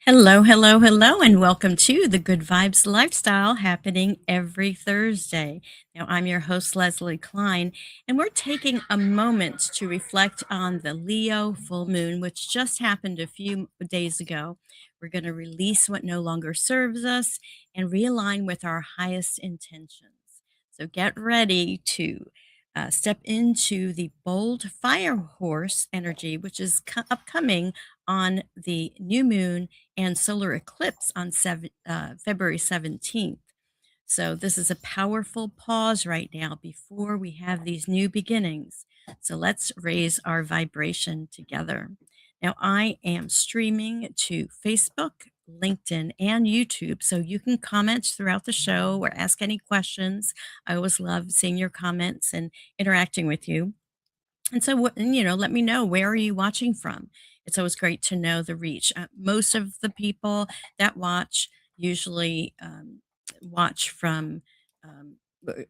Hello, hello, hello, and welcome to the Good Vibes Lifestyle happening every Thursday. Now, I'm your host, Leslie Klein, and we're taking a moment to reflect on the Leo full moon, which just happened a few days ago. We're going to release what no longer serves us and realign with our highest intentions. So, get ready to step into the bold fire horse energy, which is upcoming on the new moon and solar eclipse on February 17th. So, this is a powerful pause right now before we have these new beginnings. So, let's raise our vibration together. Now, I am streaming to Facebook, LinkedIn, and YouTube. So, you can comment throughout the show or ask any questions. I always love seeing your comments and interacting with you. And so, let me know, where are you watching from? It's always great to know the reach. Most of the people that watch usually watch from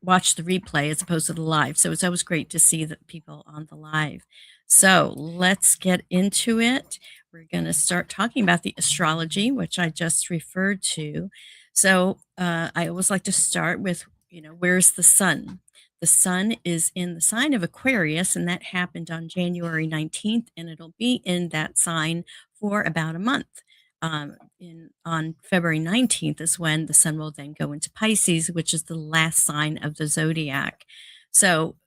watch the replay as opposed to the live. So it's always great to see the people on the live. So let's get into it. We're going to start talking about the astrology, which I just referred to. So I always like to start with, where's the sun? The sun is in the sign of Aquarius, and that happened on January 19th, and it'll be in that sign for about a month. On February 19th is when the sun will then go into Pisces, which is the last sign of the zodiac. So,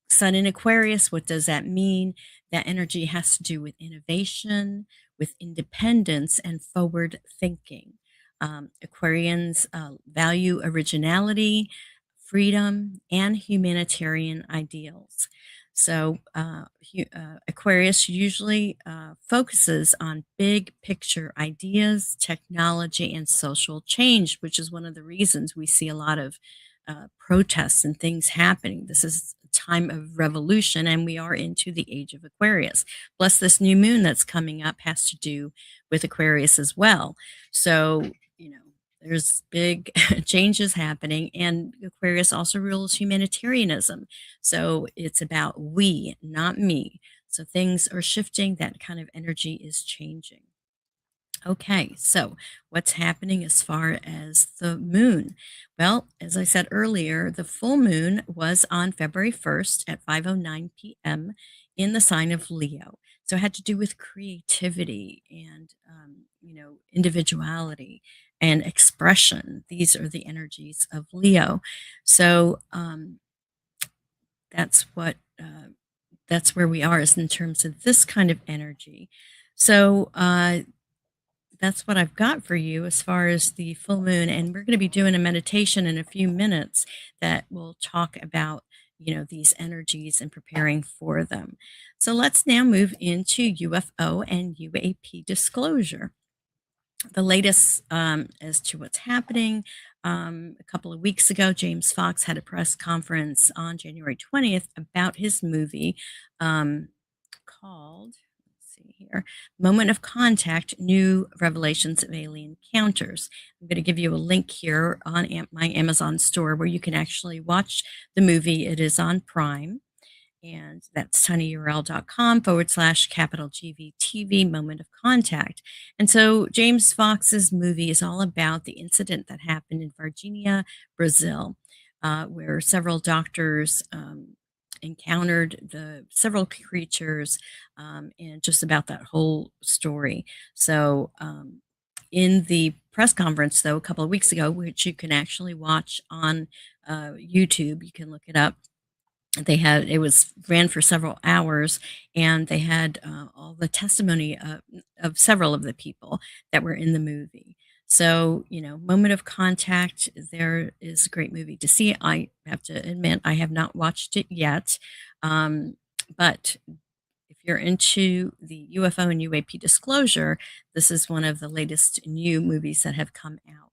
sun in Aquarius, what does that mean? That energy has to do with innovation, with independence, and forward thinking. Aquarians value originality, freedom, and humanitarian ideals. So, Aquarius usually focuses on big picture ideas, technology, and social change, which is one of the reasons we see a lot of protests and things happening. This is a time of revolution, and we are into the age of Aquarius. Plus, this new moon that's coming up has to do with Aquarius as well. So, there's big changes happening, and Aquarius also rules humanitarianism. So it's about we, not me. So things are shifting, that kind of energy is changing. Okay, so what's happening as far as the moon? Well, as I said earlier, the full moon was on February 1st at 5:09 p.m. in the sign of Leo. So it had to do with creativity and individuality and expression. These are the energies of Leo. So that's what that's where we are, is in terms of this kind of energy. So that's what I've got for you as far as the full moon. And we're going to be doing a meditation in a few minutes that will talk about, these energies and preparing for them. So let's now move into UFO and UAP disclosure. The latest as to what's happening. A couple of weeks ago, James Fox had a press conference on January 20th about his movie called, let's see here, Moment of Contact, New Revelations of Alien Encounters. I'm going to give you a link here on my Amazon store where you can actually watch the movie. It is on Prime. And that's tinyurl.com/, capital GVTV, Moment of Contact. And so James Fox's movie is all about the incident that happened in Virginia, Brazil, where several doctors encountered the several creatures, and just about that whole story. So, in the press conference, though, a couple of weeks ago, which you can actually watch on YouTube, you can look it up. It was ran for several hours, and they had all the testimony of several of the people that were in the movie. So, Moment of Contact, there is a great movie to see. I have to admit, I have not watched it yet. um, but if you're into the UFO and UAP disclosure, this is one of the latest new movies that have come out.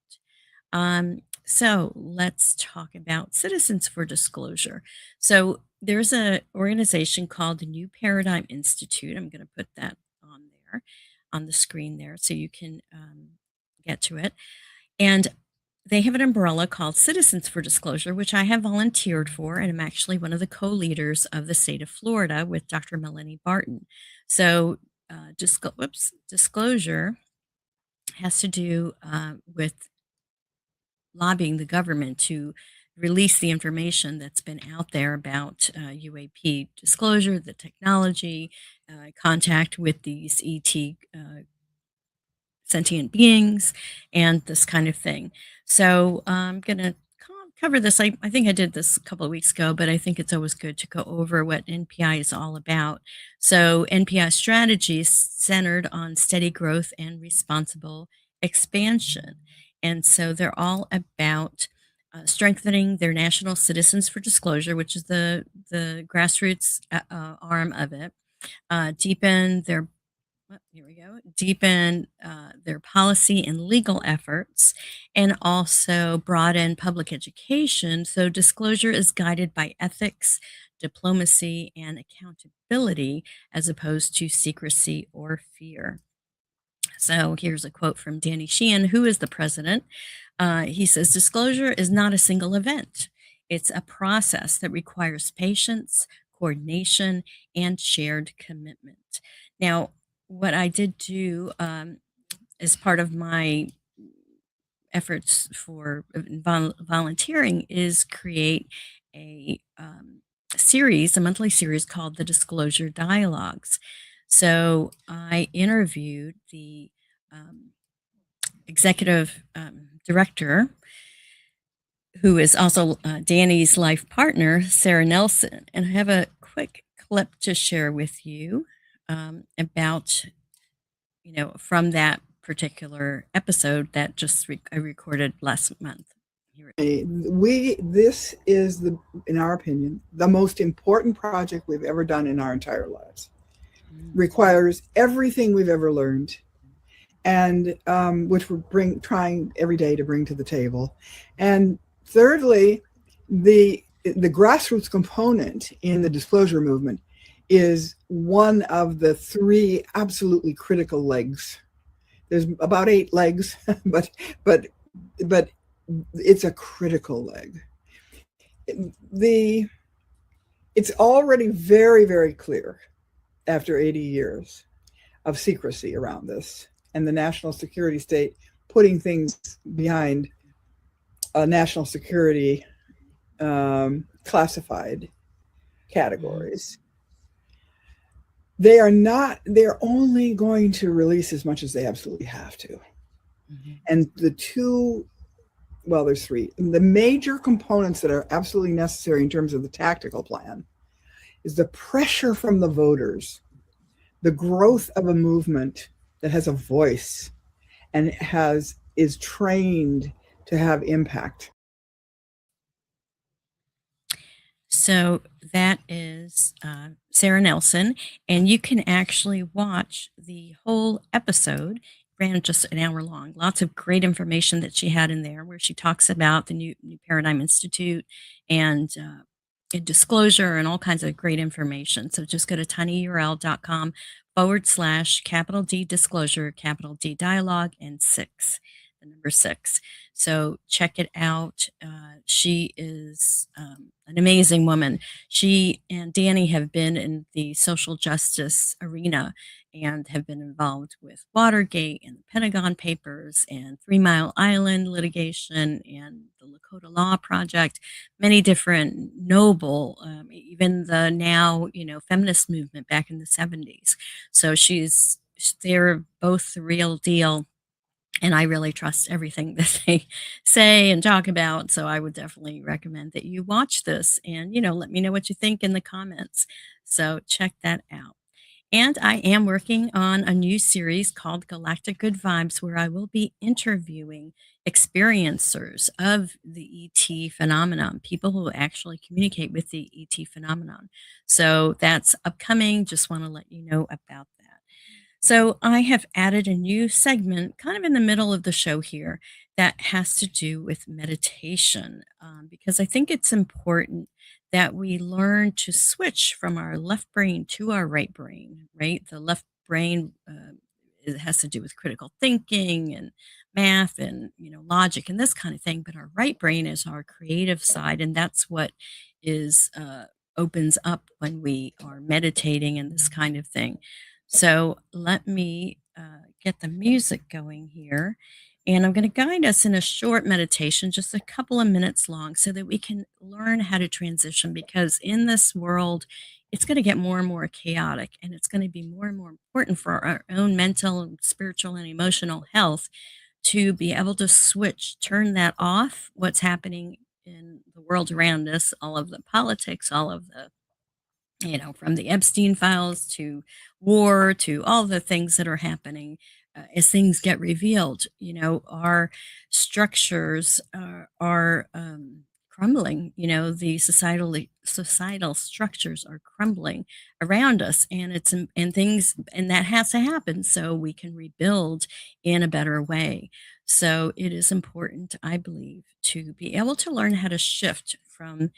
So let's talk about Citizens for Disclosure. So there's a organization called the New Paradigm Institute. I'm going to put that on there, on the screen there, so you can get to it. And they have an umbrella called Citizens for Disclosure, which I have volunteered for, and I'm actually one of the co-leaders of the state of Florida with Dr. Melanie Barton. So, disclosure has to do with lobbying the government to release the information that's been out there about UAP disclosure, the technology, contact with these ET sentient beings, and this kind of thing. So I'm going to cover this. I think I did this a couple of weeks ago, but I think it's always good to go over what NPI is all about. So NPI strategy is centered on steady growth and responsible expansion. And so they're all about strengthening their national citizens for disclosure, which is the grassroots arm of it, deepen their here we go. Deepen their policy and legal efforts, and also broaden public education. So, disclosure is guided by ethics, diplomacy, and accountability as opposed to secrecy or fear. So, here's a quote from Danny Sheehan, who is the president. He says, disclosure is not a single event, it's a process that requires patience, coordination, and shared commitment. Now, what I did do as part of my efforts for volunteering is create a series, a monthly series called the Disclosure Dialogues. So I interviewed the um, executive director, who is also Danny's life partner, Sarah Nelson. And I have a quick clip to share with you about, from that particular episode that just I recorded last month. This is in our opinion, the most important project we've ever done in our entire lives. Requires everything we've ever learned, and which we're trying every day to bring to the table. And thirdly, the grassroots component in the disclosure movement is one of the three absolutely critical legs. There's about 8 legs, but it's a critical leg. It's already very, very clear after 80 years of secrecy around this, and the national security state putting things behind national security classified categories. They're only going to release as much as they absolutely have to. And there's 3. The major components that are absolutely necessary in terms of the tactical plan is the pressure from the voters, the growth of a movement that has a voice and is trained to have impact. So that is Sarah Nelson, and you can actually watch the whole episode. Ran just an hour long. Lots of great information that she had in there, where she talks about the New Paradigm Institute and disclosure and all kinds of great information. So just go to tinyurl.com/capital D disclosure, capital D dialogue, and 6, the number 6. So check it out. She is an amazing woman. She and Danny have been in the social justice arena and have been involved with Watergate and the Pentagon Papers and 3 Mile Island litigation and the Lakota Law Project, many different noble, even the now, feminist movement back in the 70s. So they're both the real deal. And I really trust everything that they say and talk about. So I would definitely recommend that you watch this and, let me know what you think in the comments. So check that out. And I am working on a new series called Galactic Good Vibes, where I will be interviewing experiencers of the ET phenomenon, people who actually communicate with the ET phenomenon. So that's upcoming. Just want to let you know about that. So I have added a new segment kind of in the middle of the show here that has to do with meditation, because I think it's important that we learn to switch from our left brain to our right brain, right? The left brain it has to do with critical thinking and math and logic and this kind of thing, but our right brain is our creative side, and that's what is opens up when we are meditating and this kind of thing. So let me get the music going here. And I'm going to guide us in a short meditation, just a couple of minutes long, so that we can learn how to transition. Because in this world, it's going to get more and more chaotic, and it's going to be more and more important for our own mental, and spiritual, and emotional health to be able to switch, turn that off, what's happening in the world around us, all of the politics, all of the from the Epstein files to war to all the things that are happening as things get revealed. Our structures are crumbling. The societal structures are crumbling around us, and that has to happen so we can rebuild in a better way. So it is important, I believe, to be able to learn how to shift from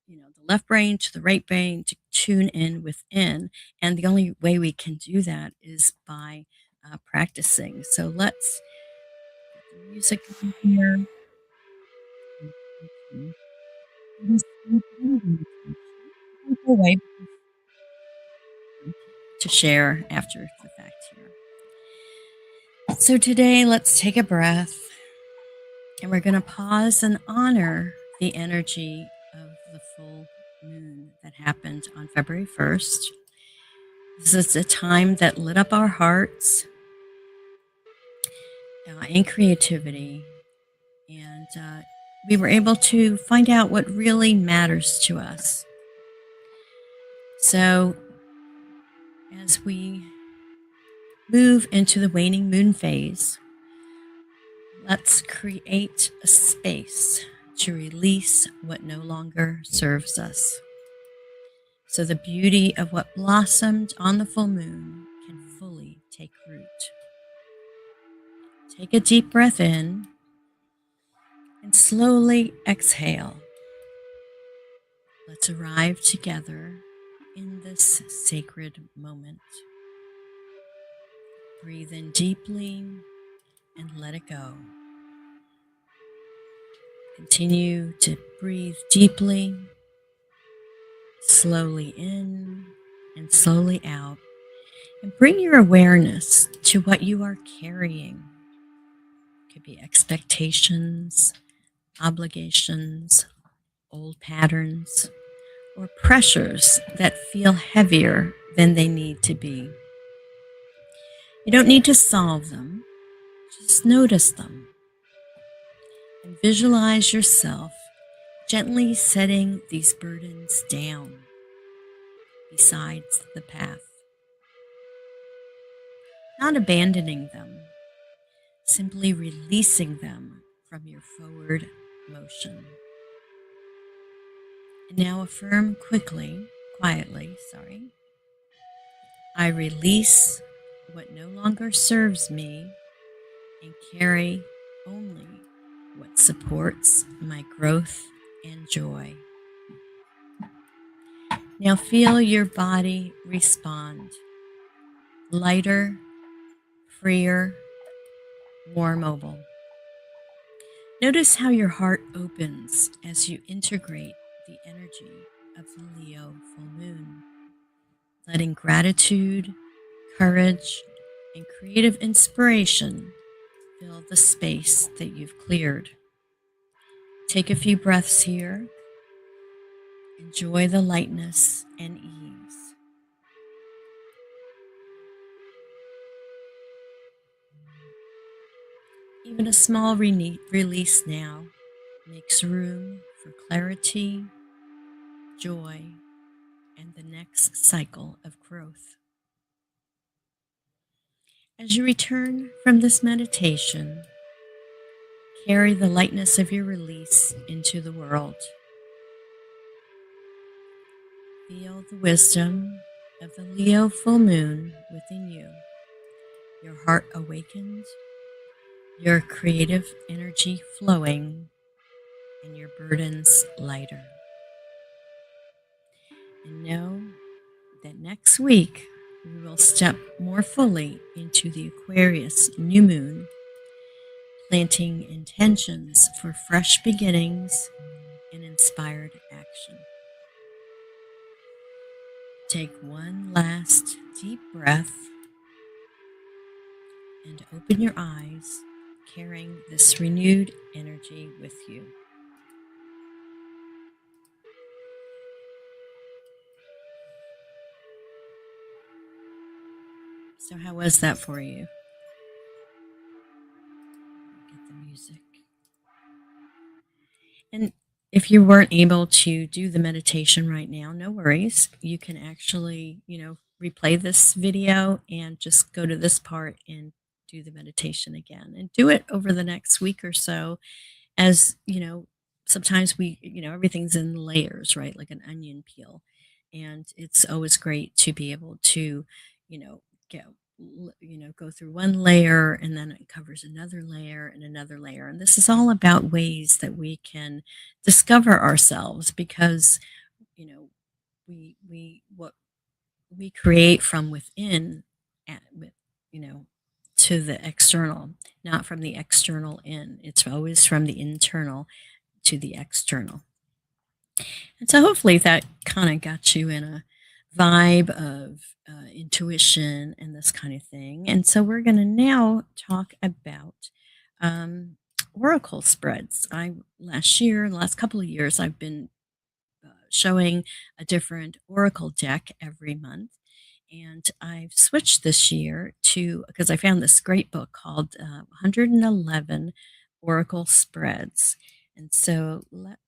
the left brain to the right brain to tune in within. And the only way we can do that is by practicing. So let's get the music on here. Intention. It is a bit of meditation. Don't go away because to share after the fact here. So today, let's take a breath and we're going to pause and honor the energy of the full moon that happened on February 1st. This is a time that lit up our hearts in creativity, and we were able to find out what really matters to us. So, as we move into the waning moon phase, let's create a space to release what no longer serves us. So, the beauty of what blossomed on the full moon can fully take root. Take a deep breath in and slowly exhale. Let's arrive together in this sacred moment. Breathe in deeply and let it go. Continue to breathe deeply, slowly in and slowly out. And bring your awareness to what you are carrying. It could be expectations, obligations, old patterns, or pressures that feel heavier than they need to be. You don't need to solve them, just notice them. And visualize yourself gently setting these burdens down beside the path. Not abandoning them, simply releasing them from your forward motion. And now affirm quietly, I release what no longer serves me and carry only what supports my growth and joy. Now feel your body respond. Lighter, freer, more mobile. Notice how your heart opens as you integrate the energy of the Leo full moon, letting gratitude, courage, and creative inspiration fill the space that you've cleared. Take a few breaths here. Enjoy the lightness and ease. Even a small release now makes room for clarity, joy, and the next cycle of growth. As you return from this meditation, carry the lightness of your release into the world. Feel the wisdom of the Leo full moon within you, your heart awakened, your creative energy flowing, and your burdens lighter. And know that next week we will step more fully into the Aquarius new moon, planting intentions for fresh beginnings and inspired action. Take one last deep breath and open your eyes, carrying this renewed energy with you. So, how was that for you? Get the music. And if you weren't able to do the meditation right now, no worries. You can actually, replay this video and just go to this part and do the meditation again and do it over the next week or so. As sometimes everything's in layers, right? Like an onion peel. And it's always great to be able to, you know, get go through one layer and then it covers another layer and another layer. And this is all about ways that we can discover ourselves, because you know we what we create from within, with you know to the external, not from the external in. It's always from the internal to the external. And so hopefully that kind of got you in a vibe of intuition and this kind of thing. And so we're going to now talk about um, oracle spreads. The last couple of years, I've been showing a different oracle deck every month. And I've switched this year to, because I found this great book called 111 Oracle Spreads. And so let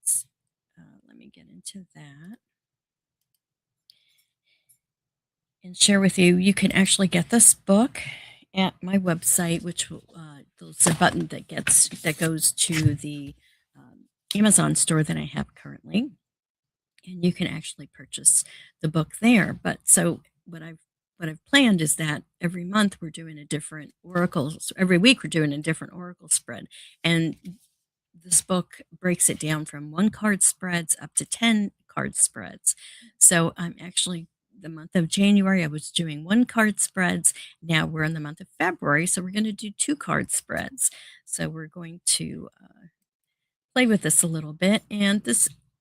me get into that and share with you. You can actually get this book at my website, which there's a button that goes to the Amazon store that I have currently, and you can actually purchase the book there. But so what I've planned is that every month we're doing a different oracle. Every week we're doing a different oracle spread, and this book breaks it down from one card spreads up to 10 card spreads. So I'm actually, the month of January, I was doing one card spreads. Now we're in the month of February, so we're going to do two card spreads. So we're going to play with this a little bit. And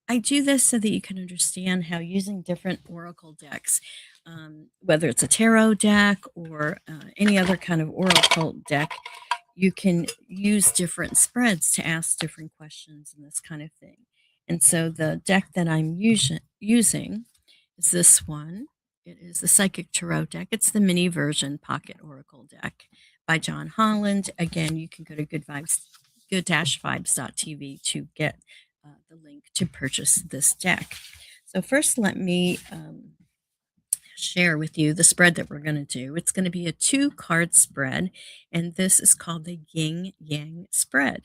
I do this so that you can understand how using different oracle decks, whether it's a tarot deck or any other kind of oracle deck, you can use different spreads to ask different questions and this kind of thing. And so the deck that I'm using is this one. It is the Psychic Tarot deck. It's the mini version pocket oracle deck by John Holland. Again, you can go to good-vibes.tv to get the link to purchase this deck. So first, let me share with you the spread that we're going to do. It's going to be a 2-card spread, and this is called the Yin Yang spread.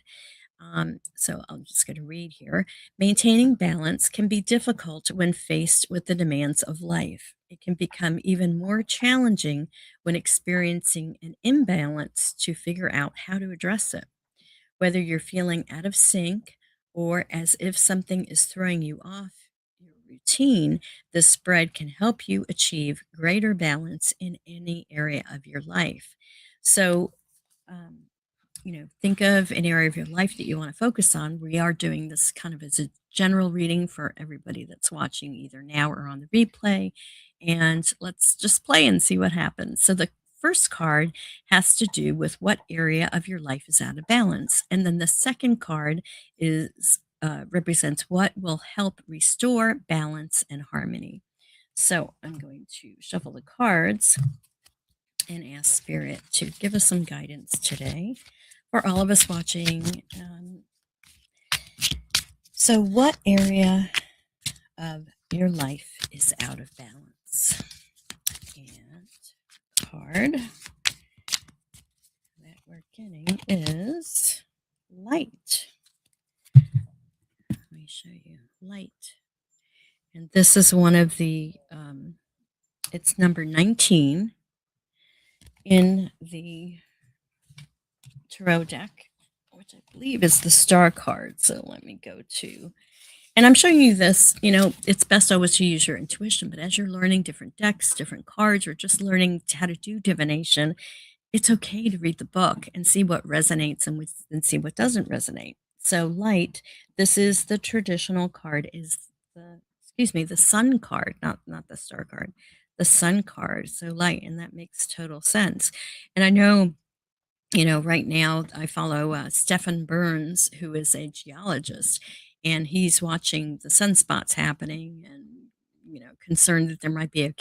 So I'm just going to read here. Maintaining balance can be difficult when faced with the demands of life. It can become even more challenging when experiencing an imbalance to figure out how to address it. Whether you're feeling out of sync or as if something is throwing you off your routine, this spread can help you achieve greater balance in any area of your life. So, um, think of an area of your life that you want to focus on. We are doing this kind of as a general reading for everybody that's watching either now or on the replay. And let's just play and see what happens. So the first card has to do with what area of your life is out of balance. And then the second card is represents what will help restore balance and harmony. So I'm going to shuffle the cards and ask Spirit to give us some guidance today for all of us watching. So, what area of your life is out of balance? And card that we're getting is light. Let me show you light. And this is one of the, it's number 19 in the tarot deck, which I believe is the star card. So let me go to, and I'm showing you this, it's best always to use your intuition, but as you're learning different decks, different cards, or just learning how to do divination, it's okay to read the book and see what resonates and see what doesn't resonate. So light, this is the traditional card, is the sun card, not the star card, the sun card. So light, and that makes total sense. And I know Right now I follow Stephen Burns, who is a geologist, and he's watching the sunspots happening and, concerned that there might be a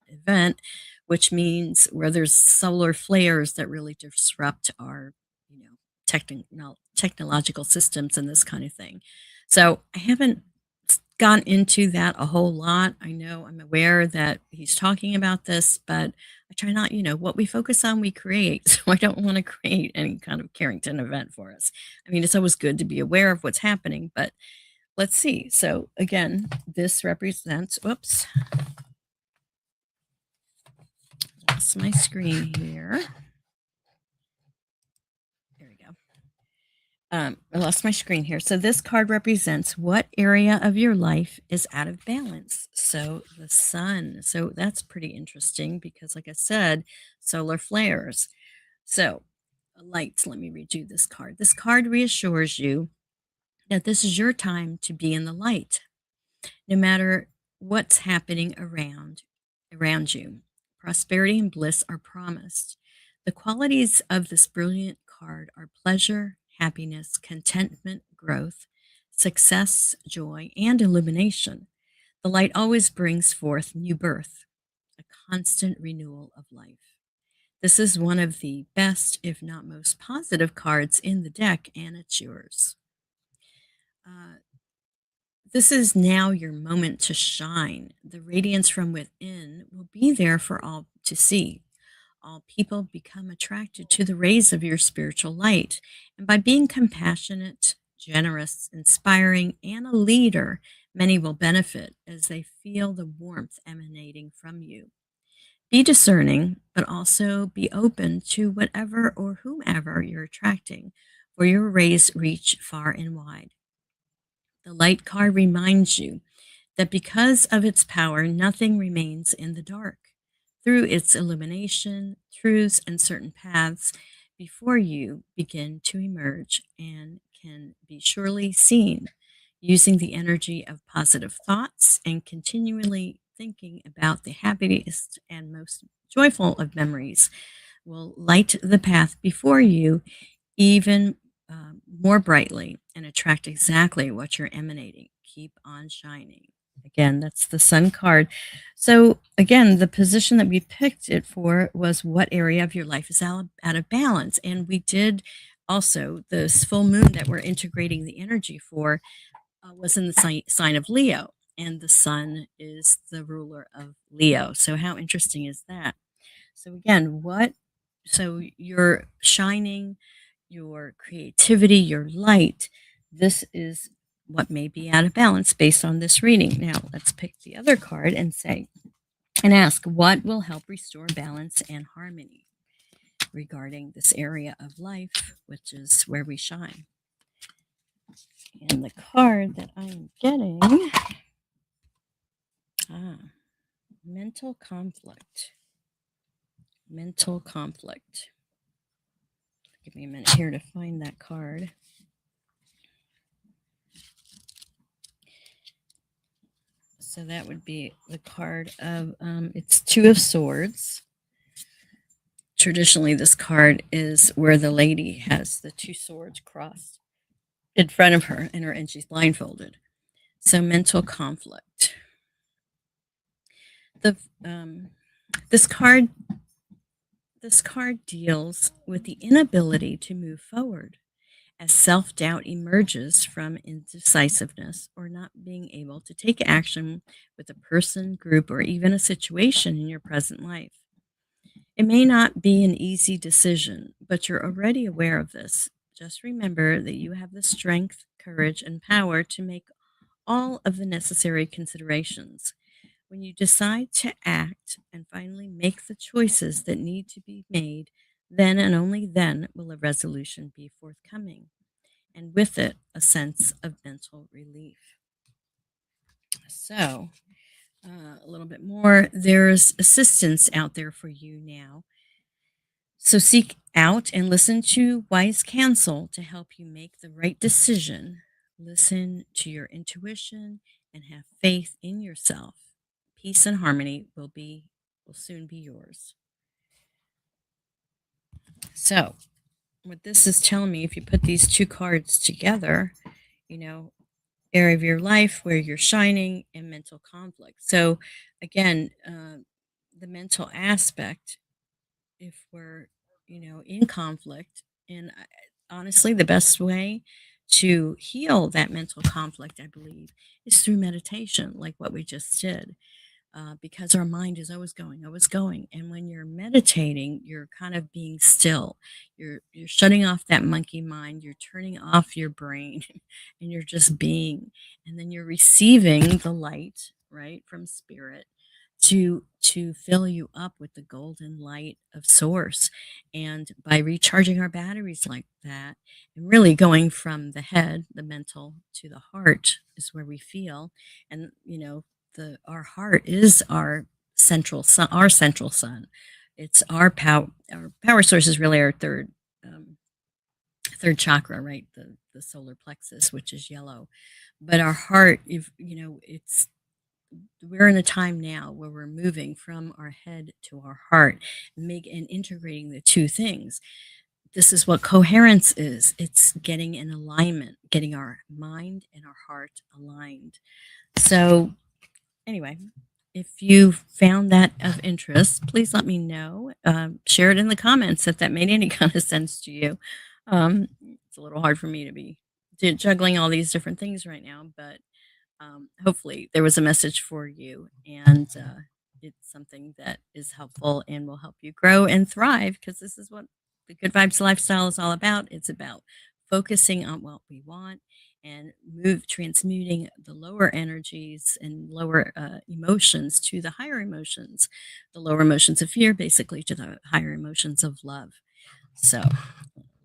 event, which means where there's solar flares that really disrupt our, you know, technological systems and this kind of thing. So I haven't gone into that a whole lot. I know I'm aware that he's talking about this, but I try not, what we focus on, we create. So I don't want to create any kind of Carrington event for us. I mean, it's always good to be aware of what's happening, but let's see. So again, this represents, whoops, lost my screen here. There we go. I lost my screen here. So this card represents what area of your life is out of balance. So the sun. So that's pretty interesting because, like I said, solar flares. So lights. Let me read you this card. This card reassures you that this is your time to be in the light, no matter what's happening around you. Prosperity and bliss are promised. The qualities of this brilliant card are pleasure, happiness, contentment, growth, success, joy, and illumination. The light always brings forth new birth, a constant renewal of life. This is one of the best, if not most positive cards in the deck, and it's yours. Uh, This is now your moment to shine. The radiance from within will be there for all to see. All people become attracted to the rays of your spiritual light. And by being compassionate, generous, inspiring, and a leader, many will benefit as they feel the warmth emanating from you. Be discerning, but also be open to whatever or whomever you're attracting, for your rays reach far and wide. The light card reminds you that because of its power, nothing remains in the dark. Through its illumination, truths, and certain paths before you begin to emerge and can be surely seen. Using the energy of positive thoughts and continually thinking about the happiest and most joyful of memories will light the path before you even more brightly and attract exactly what you're emanating. Keep on shining. Again, that's the sun card. So, again, the position that we picked it for was what area of your life is out of balance. And we did also, this full moon that we're integrating the energy for was in the sign of Leo. And the sun is the ruler of Leo. So, how interesting is that? So again, so your shining, your creativity, your light, this is what may be out of balance based on this reading. Now, let's pick the other card and ask what will help restore balance and harmony regarding this area of life, which is where we shine. And the card that I'm getting, ah, mental conflict. Mental conflict. Give me a minute here to find that card. So that would be the card of, it's Two of Swords. Traditionally, this card is where the lady has the two swords crossed in front of her and she's blindfolded. So mental conflict. The this card this card deals with the inability to move forward as self doubt emerges from indecisiveness or not being able to take action with a person, group, or even a situation in your present life. It may not be an easy decision, but you're already aware of this. Just remember that you have the strength, courage, and power to make all of the necessary considerations. When you decide to act and finally make the choices that need to be made, then and only then will a resolution be forthcoming, and with it, a sense of mental relief. So, a little bit more. There's assistance out there for you now. So, seek out and listen to wise counsel to help you make the right decision. Listen to your intuition and have faith in yourself. Peace and harmony will soon be yours. So, what this is telling me, if you put these two cards together, you know, area of your life where you're shining and mental conflict. So, again, the mental aspect, if we're, in conflict, and honestly, the best way to heal that mental conflict, I believe, is through meditation, like what we just did, because our mind is always going. And when you're meditating, you're kind of being still. You're shutting off that monkey mind. You're turning off your brain, and you're just being. And then you're receiving the light, right, from spirit to fill you up with the golden light of source. And by recharging our batteries like that, and really going from the head, the mental, to the heart is where we feel. And the our heart is our central sun. It's our power source is really our third chakra, right? The solar plexus, which is yellow. But our heart, if it's we're in a time now where we're moving from our head to our heart, and integrating the two things. This is what coherence is. It's getting in alignment, getting our mind and our heart aligned. So anyway, if you found that of interest, please let me know. Share it in the comments if that made any kind of sense to you. It's a little hard for me to be juggling all these different things right now, but hopefully there was a message for you, and it's something that is helpful and will help you grow and thrive, because this is what the Good Vibes lifestyle is all about. It's about focusing on what we want and transmuting the lower energies and lower emotions to the higher emotions, the lower emotions of fear, basically, to the higher emotions of love. So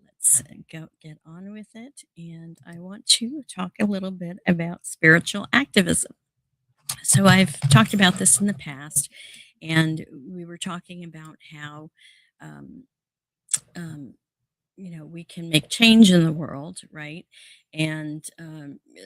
let's go get on with it. And I want to talk a little bit about spiritual activism. So I've talked about this in the past, and we were talking about how um, um, we can make change in the world, right? And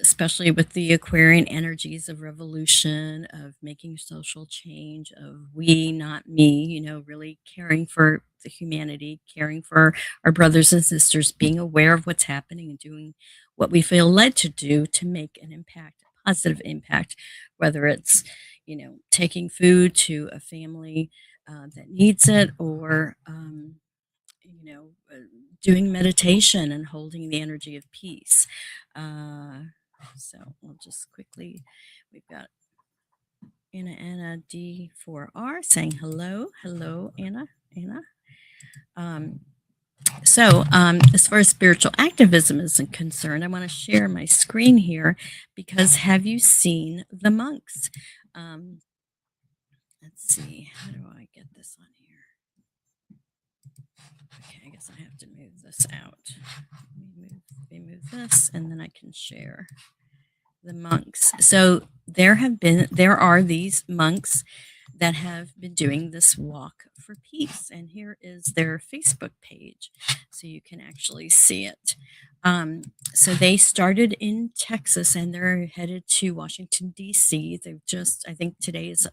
especially with the Aquarian energies of revolution, of making social change, of we, not me, really caring for the humanity, caring for our brothers and sisters, being aware of what's happening and doing what we feel led to do to make an impact, a positive impact, whether it's, taking food to a family that needs it, or, you know, uh, doing meditation and holding the energy of peace. Uh, so we'll just quickly, we've got Anna D4R saying hello. Hello, Anna. Um, as far as spiritual activism is concerned, I want to share my screen here, because have you seen the monks? Um, let's see, how do I get this on here? Okay, I guess I have to move this out. Let me move this, and then I can share the monks. So there are these monks that have been doing this walk for peace, and here is their Facebook page, so you can actually see it. Um, so they started in Texas, and they're headed to Washington D.C. They've just, I think today is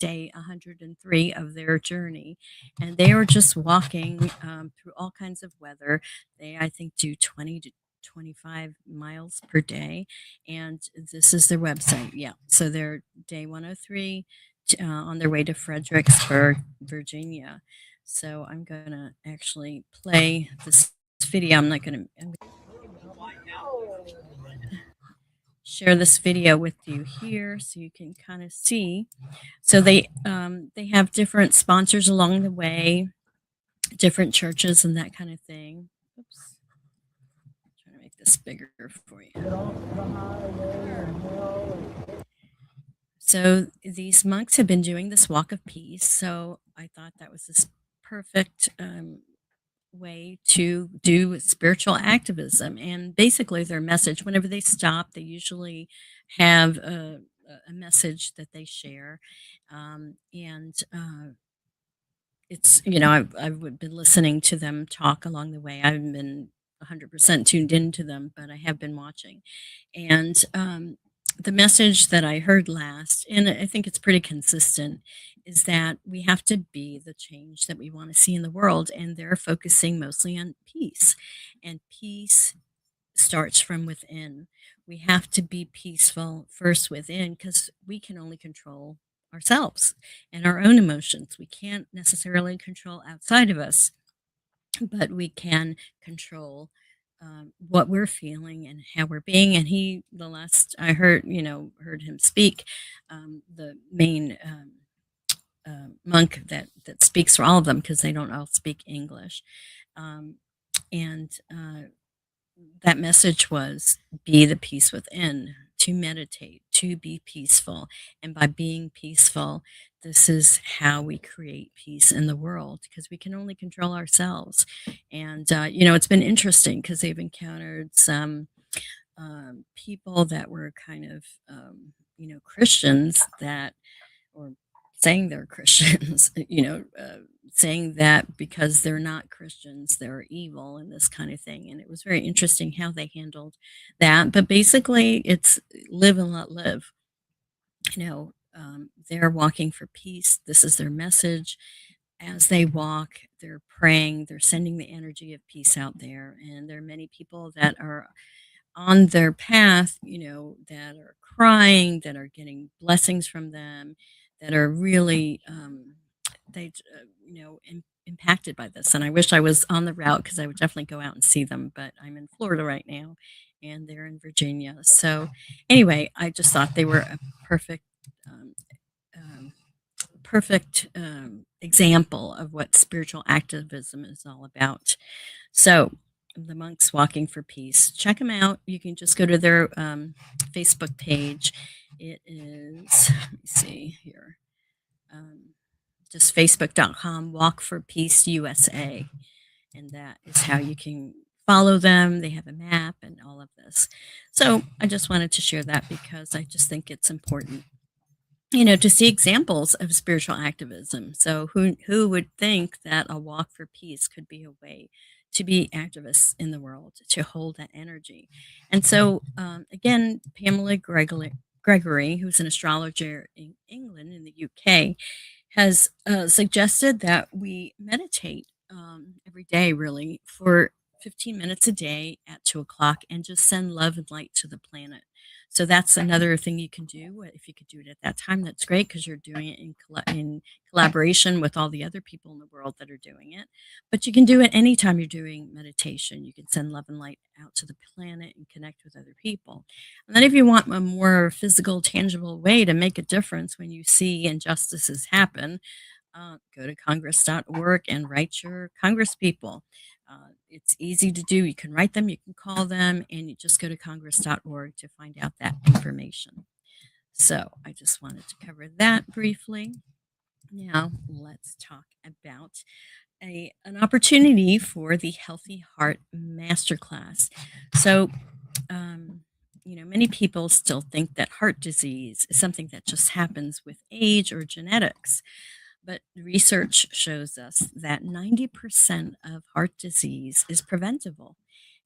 day 103 of their journey, and they are just walking through all kinds of weather. They, I think, do 20 to 25 miles per day, and this is their website. Yeah, so they're day 103 on their way to Fredericksburg, Virginia. So I'm going to actually play this video. I'm share this video with you here so you can kind of see. So they have different sponsors along the way, different churches and that kind of thing. Oops. Trying to make this bigger for you. So these monks have been doing this walk of peace. So I thought that was this perfect way to do spiritual activism. And basically, their message, whenever they stop, they usually have a message that they share. And it's, I've been listening to them talk along the way. I haven't been 100% tuned into them, but I have been watching. And the message that I heard last, and I think it's pretty consistent, is that we have to be the change that we want to see in the world. And they're focusing mostly on peace. And peace starts from within. We have to be peaceful first within because we can only control ourselves and our own emotions. We can't necessarily control outside of us, but we can control what we're feeling and how we're being. And he, the last I heard, heard him speak, the main monk that speaks for all of them because they don't all speak English, um, and that message was be the peace within, to meditate, to be peaceful. And by being peaceful, this is how we create peace in the world because we can only control ourselves. And, it's been interesting because they've encountered some people that were kind of, Christians that, or saying they're Christians, saying that because they're not Christians, they're evil and this kind of thing. And it was very interesting how they handled that. But basically, it's live and let live. They're walking for peace. This is their message. As they walk, they're praying, they're sending the energy of peace out there. And there are many people that are on their path, that are crying, that are getting blessings from them, that are really, impacted by this. And I wish I was on the route because I would definitely go out and see them. But I'm in Florida right now, and they're in Virginia. So anyway, I just thought they were a perfect. Um, um, example of what spiritual activism is all about. So, the monks walking for peace. Check them out. You can just go to their Facebook page. It is, let me see here, just facebook.com, Walk for Peace USA. And that is how you can follow them. They have a map and all of this. So, I just wanted to share that because I just think it's important, to see examples of spiritual activism. So who would think that a walk for peace could be a way to be activists in the world, to hold that energy? And so again, Pamela Gregory, who's an astrologer in England in the UK, has suggested that we meditate every day, really, for 15 minutes a day at 2 o'clock and just send love and light to the planet. So that's another thing you can do. If you could do it at that time, that's great because you're doing it in collaboration with all the other people in the world that are doing it. But you can do it anytime you're doing meditation. You can send love and light out to the planet and connect with other people. And then if you want a more physical, tangible way to make a difference when you see injustices happen, go to congress.org and write your congress people. It's easy to do. You can write them, you can call them, and you just go to congress.org to find out that information. So I just wanted to cover that briefly. Now let's talk about an opportunity for the Healthy Heart Masterclass. So, many people still think that heart disease is something that just happens with age or genetics. But research shows us that 90% of heart disease is preventable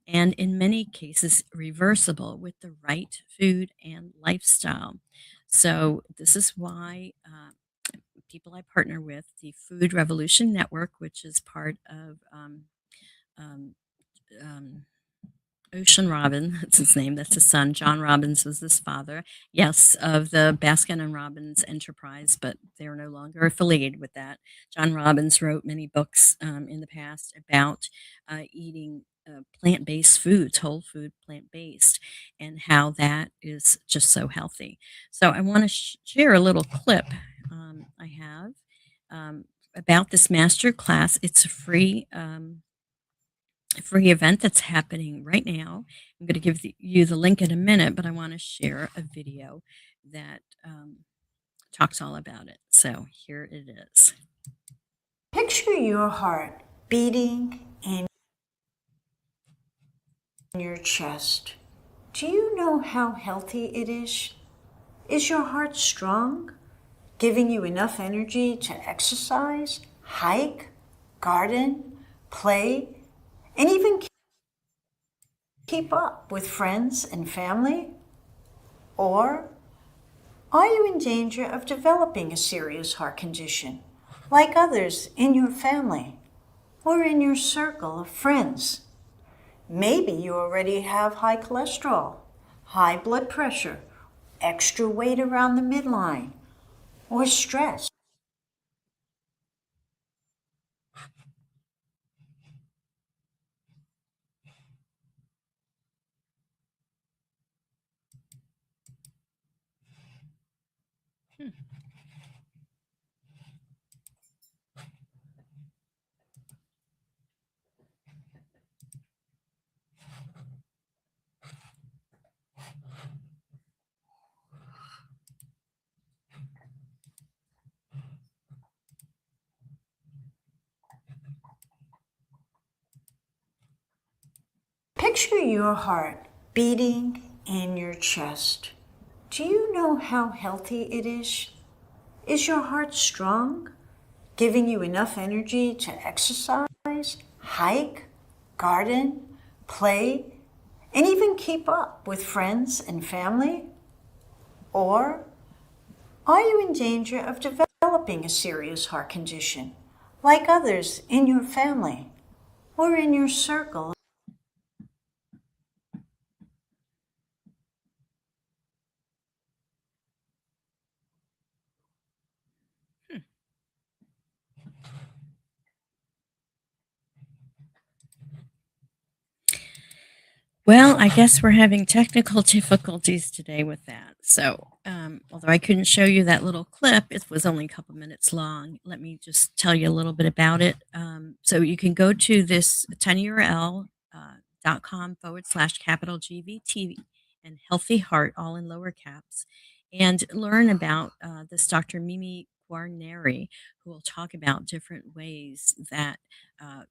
and in many cases reversible with the right food and lifestyle. So, this is why people I partner with, the Food Revolution Network, which is part of um, um, Ocean Robin, that's his name, that's his son. John Robbins was his father, yes, of the Baskin and Robbins enterprise, but they're no longer affiliated with that. John Robbins wrote many books in the past about eating plant-based foods, whole food plant-based, and how that is just so healthy. So I want to share a little clip I have about this master class. It's a free event that's happening right now. I'm going to give you the link in a minute, but I want to share a video that talks all about it. So here it is. Picture your heart beating in your chest. Do you know how healthy it is? Is your heart strong, giving you enough energy to exercise, hike, garden, play, and even keep up with friends and family? Or Are you in danger of developing a serious heart condition, like others in your family or in your circle of friends? Maybe you already have high cholesterol, high blood pressure, extra weight around the midline, or stress. Hmm. Picture your heart beating in your chest. Do you know how healthy it is? Is your heart strong, giving you enough energy to exercise, hike, garden, play, and even keep up with friends and family? Or are you in danger of developing a serious heart condition, like others in your family or in your circle? Hmm. Well, I guess we're having technical difficulties today with that. So, although I couldn't show you that little clip, it was only a couple minutes long. Let me just tell you a little bit about it. So, you can go to this tinyurl .com / capital GVT and Healthy Heart, all in lower caps, and learn about this Dr. Mimi Guarneri, who will talk about different ways that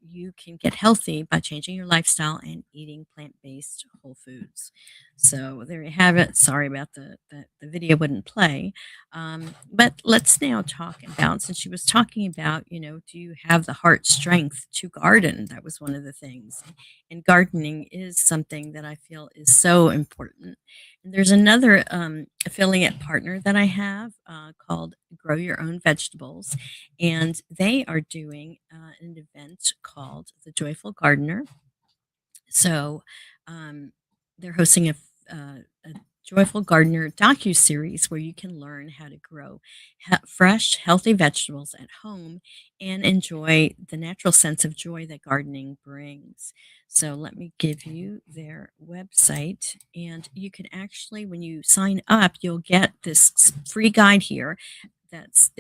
you can get healthy by changing your lifestyle and eating plant-based whole foods. So there you have it. Sorry about the video wouldn't play. But let's now talk about, since she was talking about, do you have the heart strength to garden? That was one of the things. And gardening is something that I feel is so important. And there's another affiliate partner that I have called Grow Your Own Vegetables, and they are doing an event called The Joyful Gardener. So um, they're hosting a Joyful Gardener docu-series where you can learn how to grow fresh, healthy vegetables at home and enjoy the natural sense of joy that gardening brings. So let me give you their website, and you can actually, when you sign up, you'll get this free guide here that's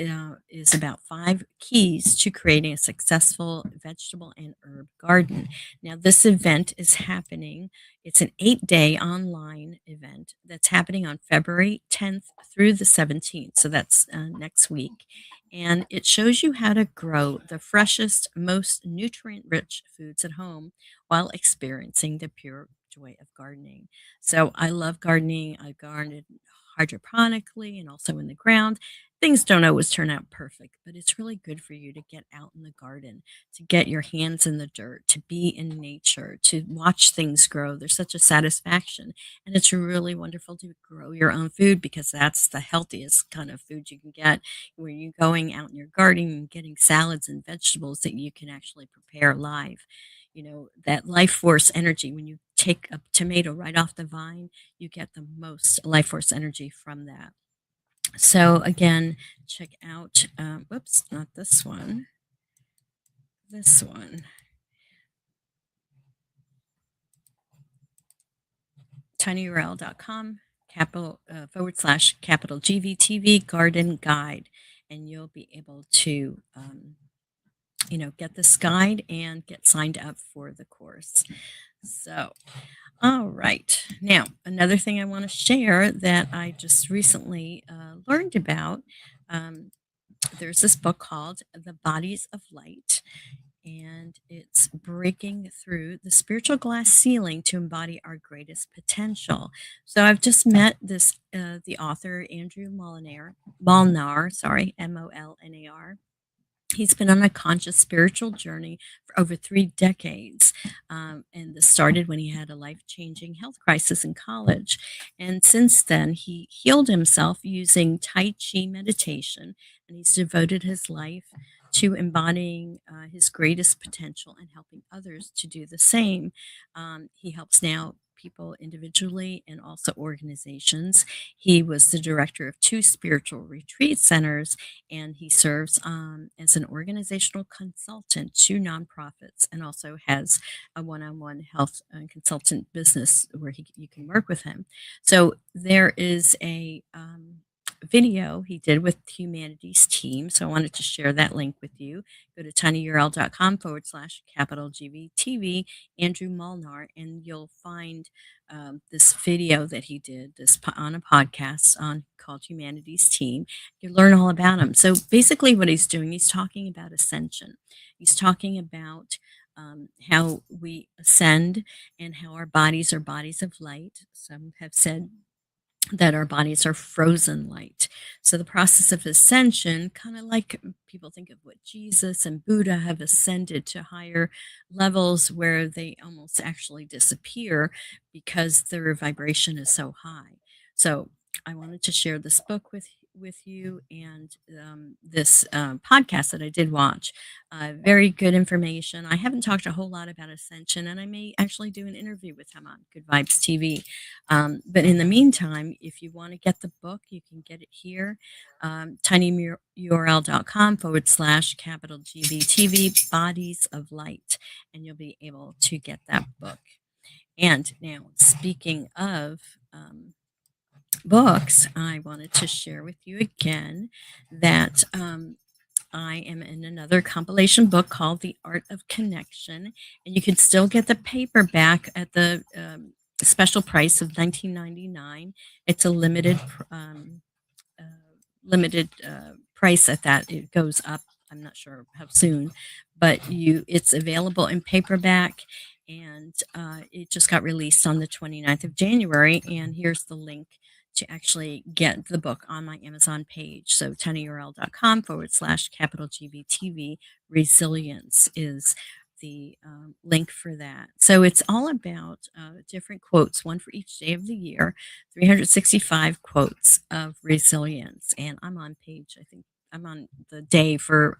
is about 5 keys to creating a successful vegetable and herb garden. Now, this event is happening. It's an 8-day online event that's happening on February 10th through the 17th. So that's next week. And it shows you how to grow the freshest, most nutrient rich foods at home while experiencing the pure joy of gardening. So I love gardening. I gardened hydroponically and also in the ground. Things don't always turn out perfect, but it's really good for you to get out in the garden, to get your hands in the dirt, to be in nature, to watch things grow. There's such a satisfaction. And it's really wonderful to grow your own food, because that's the healthiest kind of food you can get, where you're going out in your garden and getting salads and vegetables that you can actually prepare live. That life force energy, when you take a tomato right off the vine, you get the most life force energy from that. So again, check out, whoops, not this one, tinyurl.com, capital / capital GVTV garden guide. And you'll be able to, get this guide and get signed up for the course. So, all right. Now, another thing I want to share that I just recently learned about. There's this book called The Bodies of Light, and it's breaking through the spiritual glass ceiling to embody our greatest potential. So I've just met the author Andrew Molnar, sorry, Molnar, He's been on a conscious spiritual journey for over 3 decades. And this started when he had a life changing health crisis in college. And since then, he healed himself using Tai Chi meditation, and he's devoted his life to embodying his greatest potential and helping others to do the same. He helps now people individually and also organizations. He was the director of 2 spiritual retreat centers, and he serves as an organizational consultant to nonprofits, and also has a one-on-one health consultant business where you can work with him. So there is a video he did with Humanity's Team. So I wanted to share that link with you. Go to tinyurl.com/capital GVTV, Andrew Molnar, and you'll find this video that he did on a podcast on called Humanity's Team. You learn all about him. So basically, what he's doing, he's talking about ascension. He's talking about how we ascend and how our bodies are bodies of light. Some have said that our bodies are frozen light. So the process of ascension, kind of like people think of what Jesus and Buddha have ascended to higher levels where they almost actually disappear because their vibration is so high. So I wanted to share this book with you, and this podcast that I did watch. Very good information. I haven't talked a whole lot about ascension, and I may actually do an interview with him on Good Vibes TV. But in the meantime, if you want to get the book, you can get it here. tinyurl.com/capital GVTV, Bodies of Light, and you'll be able to get that book. And now, speaking of books, I wanted to share with you again that I am in another compilation book called The Art of Connection, and you can still get the paperback at the special price of $19.99. It's a uh, limited price at that. It goes up. I'm not sure how soon, but it's available in paperback, and it just got released on the 29th of January. And here's the link to actually get the book on my Amazon page. So tinyurl.com/capital GBTV. Resilience is the link for that. So it's all about different quotes, one for each day of the year, 365 quotes of resilience. And I'm on page, I think I'm on the day for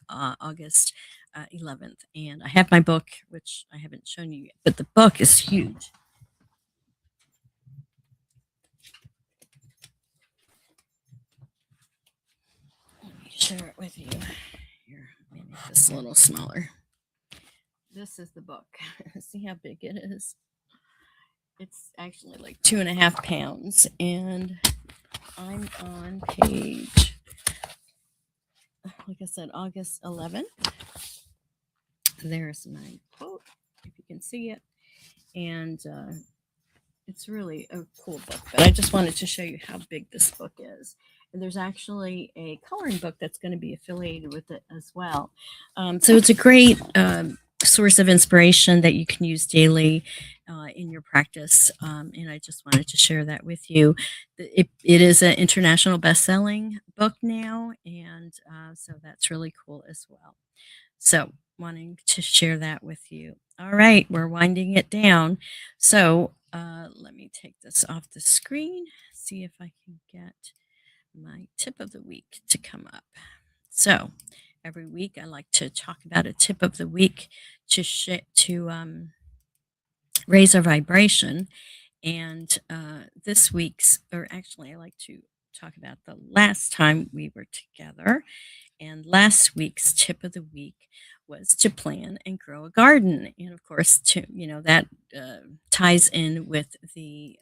August 11th. And I have my book, which I haven't shown you yet, but the book is huge. Let me share it with you. Here, let me make this a little smaller. This is the book. See how big it is? It's actually like 2.5 pounds, and I'm on page, like I said, August 11th. There's my quote, if you can see it, and it's really a cool book. But I just wanted to show you how big this book is. And there's actually a coloring book that's going to be affiliated with it as well. So it's a great source of inspiration that you can use daily in your practice. And I just wanted to share that with you. It is an international best-selling book now, and so that's really cool as well. So wanting to share that with you. All right, we're winding it down. So let me take this off the screen, see if I can get my tip of the week to come up. So every week I like to talk about a tip of the week to raise our vibration. And this week's, or actually I like to talk about the last time we were together. And last week's tip of the week was to plan and grow a garden. And of course, that ties in with the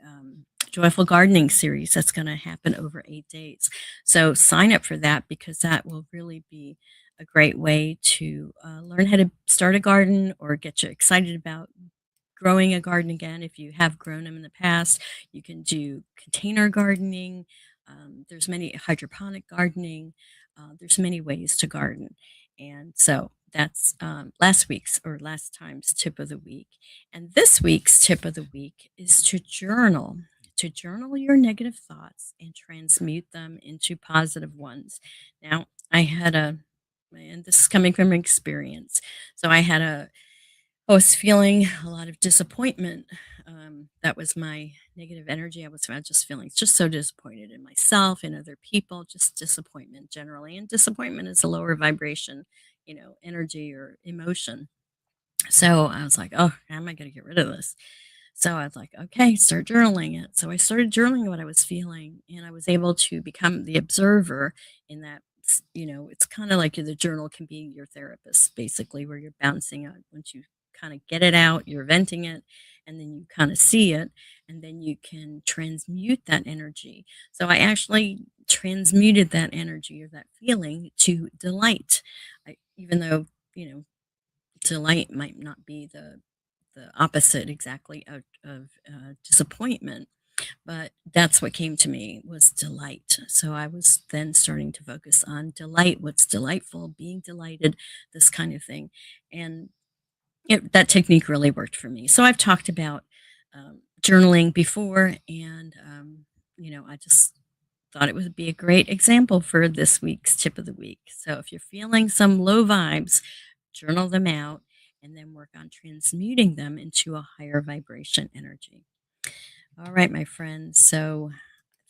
Joyful Gardening series that's going to happen over 8 days. So sign up for that, because that will really be a great way to learn how to start a garden or get you excited about growing a garden again. If you have grown them in the past, you can do container gardening. There's many hydroponic gardening. There's many ways to garden. And so that's last time's tip of the week. And this week's tip of the week is to journal your negative thoughts and transmute them into positive ones. Now, I had a and this is coming from experience. So I was feeling a lot of disappointment. That was my negative energy. I was just feeling just so disappointed in myself and other people, just disappointment generally. And disappointment is a lower vibration, energy or emotion. So I was like, oh, how am I going to get rid of this? So I was like, okay, start journaling it. So I started journaling what I was feeling, and I was able to become the observer in that. It's kind of like the journal can be your therapist, basically, where you're bouncing out. Once you kind of get it out, you're venting it, and then you kind of see it, and then you can transmute that energy. So I actually transmuted that energy or that feeling to delight. Even though, you know, delight might not be the opposite exactly of disappointment, but that's what came to me was delight. So I was then starting to focus on delight, what's delightful, being delighted, this kind of thing. And that technique really worked for me. So I've talked about journaling before, and I just thought it would be a great example for this week's tip of the week. So if you're feeling some low vibes, journal them out, and then work on transmuting them into a higher vibration energy. All right, my friends. So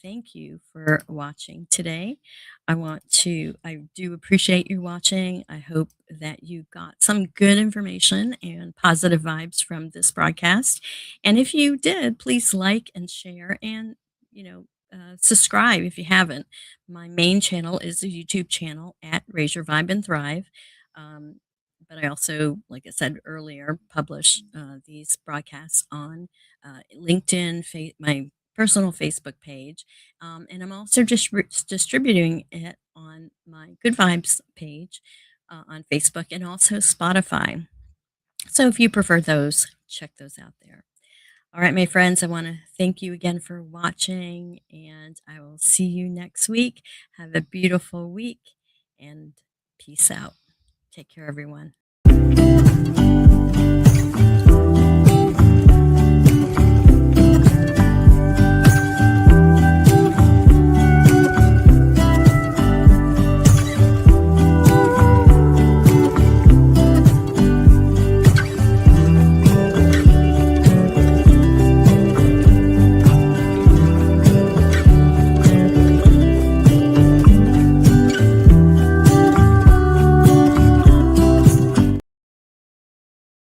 thank you for watching today. I do appreciate you watching. I hope that you got some good information and positive vibes from this broadcast. And if you did, please like and share and, subscribe if you haven't. My main channel is a YouTube channel at Raise Your Vibe and Thrive. Um, but I also, like I said earlier, publish these broadcasts on LinkedIn, my personal Facebook page, and I'm also just distributing it on my Good Vibes page on Facebook and also Spotify. So if you prefer those, check those out there. All right, my friends, I want to thank you again for watching, and I will see you next week. Have a beautiful week, and peace out. Take care, everyone.